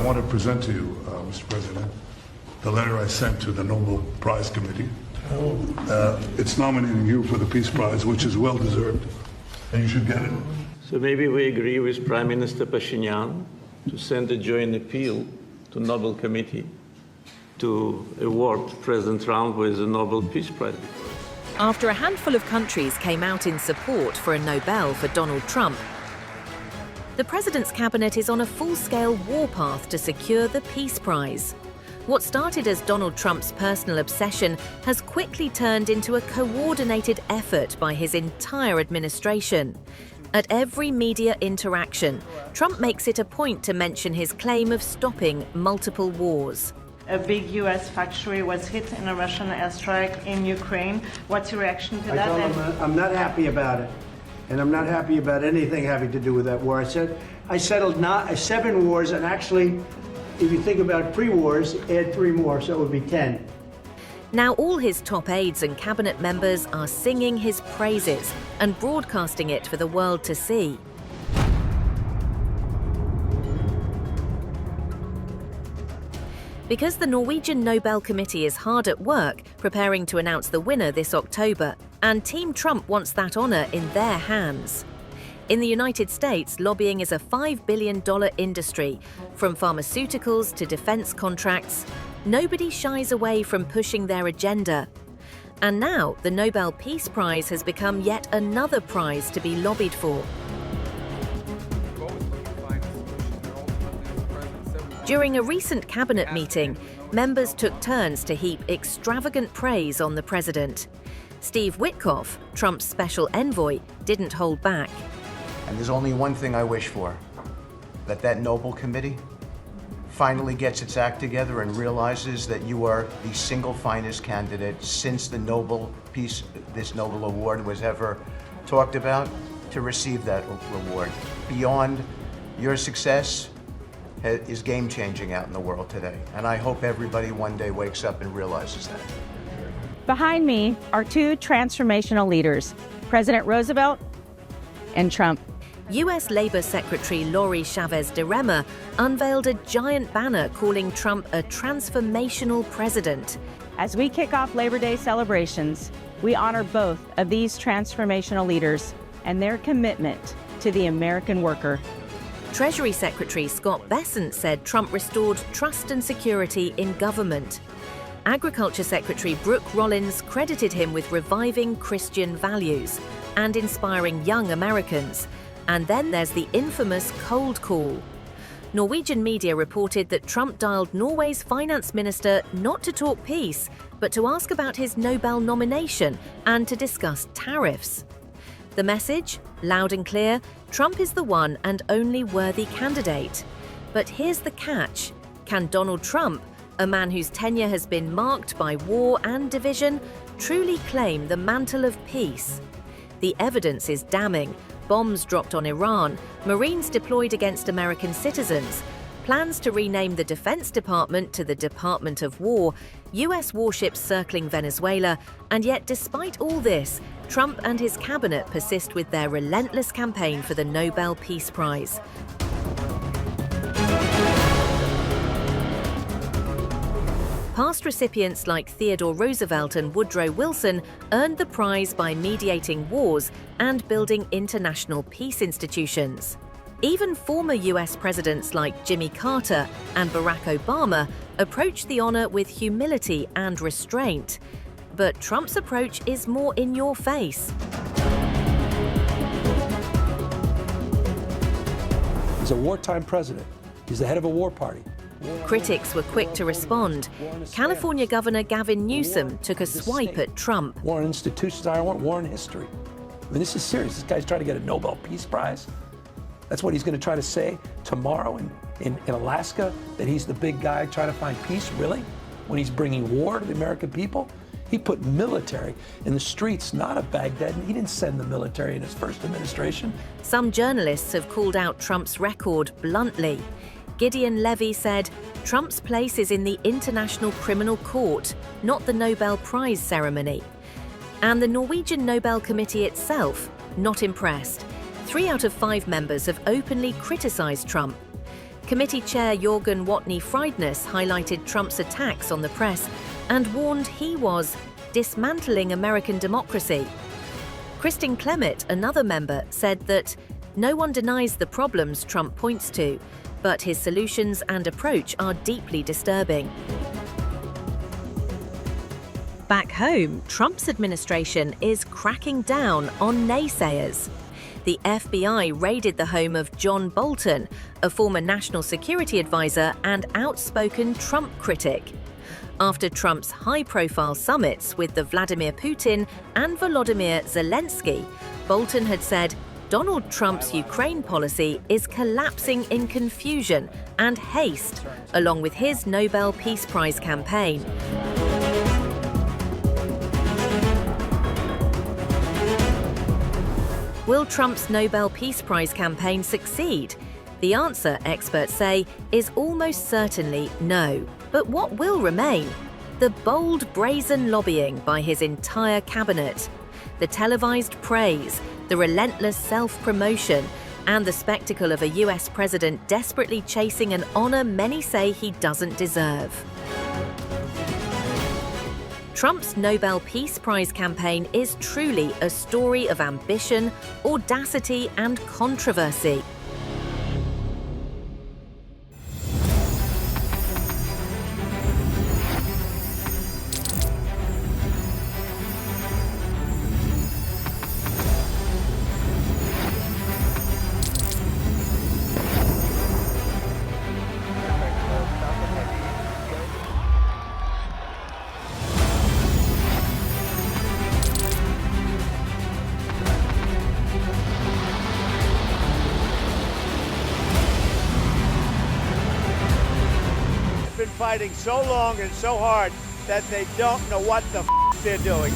want to present to you, Mr. President, the letter I sent to the Nobel Prize Committee. It's nominating you for the Peace Prize, which is well-deserved, and you should get it. So maybe we agree with Prime Minister Pashinyan to send a joint appeal to Nobel Committee to award President Trump with the Nobel Peace Prize. After a handful of countries came out in support for a Nobel for Donald Trump, the president's cabinet is on a full-scale warpath to secure the Peace Prize. What started as Donald Trump's personal obsession has quickly turned into a coordinated effort by his entire administration. At every media interaction, Trump makes it a point to mention his claim of stopping multiple wars. A big U.S. factory was hit in a Russian airstrike in Ukraine. What's your reaction to that? I told him I'm not happy about it, and I'm not happy about anything having to do with that war. I settled 7 wars, and actually, if you think about pre-wars, add 3 more, so it would be 10. Now all his top aides and cabinet members are singing his praises and broadcasting it for the world to see. Because the Norwegian Nobel Committee is hard at work preparing to announce the winner this October, and Team Trump wants that honor in their hands. In the United States, lobbying is a $5 billion industry. From pharmaceuticals to defense contracts, nobody shies away from pushing their agenda. And now, the Nobel Peace Prize has become yet another prize to be lobbied for. During a recent cabinet meeting, members took turns to heap extravagant praise on the president. Steve Witkoff, Trump's special envoy, didn't hold back. And there's only one thing I wish for, that Nobel Committee finally gets its act together and realizes that you are the single finest candidate since the this Nobel Award was ever talked about to receive that reward. Beyond your success is game-changing out in the world today. And I hope everybody one day wakes up and realizes that. Behind me are 2 transformational leaders, President Roosevelt and Trump. U.S. Labor Secretary Lori Chavez DeRema unveiled a giant banner calling Trump a transformational president. As we kick off Labor Day celebrations, we honor both of these transformational leaders and their commitment to the American worker. Treasury Secretary Scott Bessent said Trump restored trust and security in government. Agriculture Secretary Brooke Rollins credited him with reviving Christian values and inspiring young Americans. And then there's the infamous cold call. Norwegian media reported that Trump dialed Norway's finance minister not to talk peace, but to ask about his Nobel nomination and to discuss tariffs. The message, loud and clear, Trump is the one and only worthy candidate. But here's the catch. Can Donald Trump, a man whose tenure has been marked by war and division, truly claim the mantle of peace? The evidence is damning. Bombs dropped on Iran, Marines deployed against American citizens, plans to rename the Defense Department to the Department of War, US warships circling Venezuela, and yet despite all this, Trump and his cabinet persist with their relentless campaign for the Nobel Peace Prize. Past recipients like Theodore Roosevelt and Woodrow Wilson earned the prize by mediating wars and building international peace institutions. Even former US presidents like Jimmy Carter and Barack Obama approached the honor with humility and restraint. But Trump's approach is more in your face. He's a wartime president. He's the head of a war party. Critics were quick to respond. California Governor Gavin Newsom took a swipe at Trump. War in institutions, I want war in history. I mean, this is serious. This guy's trying to get a Nobel Peace Prize. That's what he's going to try to say tomorrow in Alaska, that he's the big guy trying to find peace, really? When he's bringing war to the American people? He put military in the streets, not of Baghdad. He didn't send the military in his first administration. Some journalists have called out Trump's record bluntly. Gideon Levy said, Trump's place is in the International Criminal Court, not the Nobel Prize ceremony. And the Norwegian Nobel Committee itself, not impressed. 3 out of 5 members have openly criticized Trump. Committee Chair Jorgen Watney-Friedness highlighted Trump's attacks on the press and warned he was dismantling American democracy. Kristin Clemett, another member, said that no one denies the problems Trump points to, but his solutions and approach are deeply disturbing. Back home, Trump's administration is cracking down on naysayers. The FBI raided the home of John Bolton, a former national security advisor and outspoken Trump critic. After Trump's high-profile summits with the Vladimir Putin and Volodymyr Zelensky, Bolton had said Donald Trump's Ukraine policy is collapsing in confusion and haste, along with his Nobel Peace Prize campaign. Will Trump's Nobel Peace Prize campaign succeed? The answer, experts say, is almost certainly no. But what will remain? The bold, brazen lobbying by his entire cabinet, the televised praise, the relentless self-promotion, and the spectacle of a US president desperately chasing an honor many say he doesn't deserve. Trump's Nobel Peace Prize campaign is truly a story of ambition, audacity, and controversy. Been fighting so long and so hard that they don't know what the they're doing.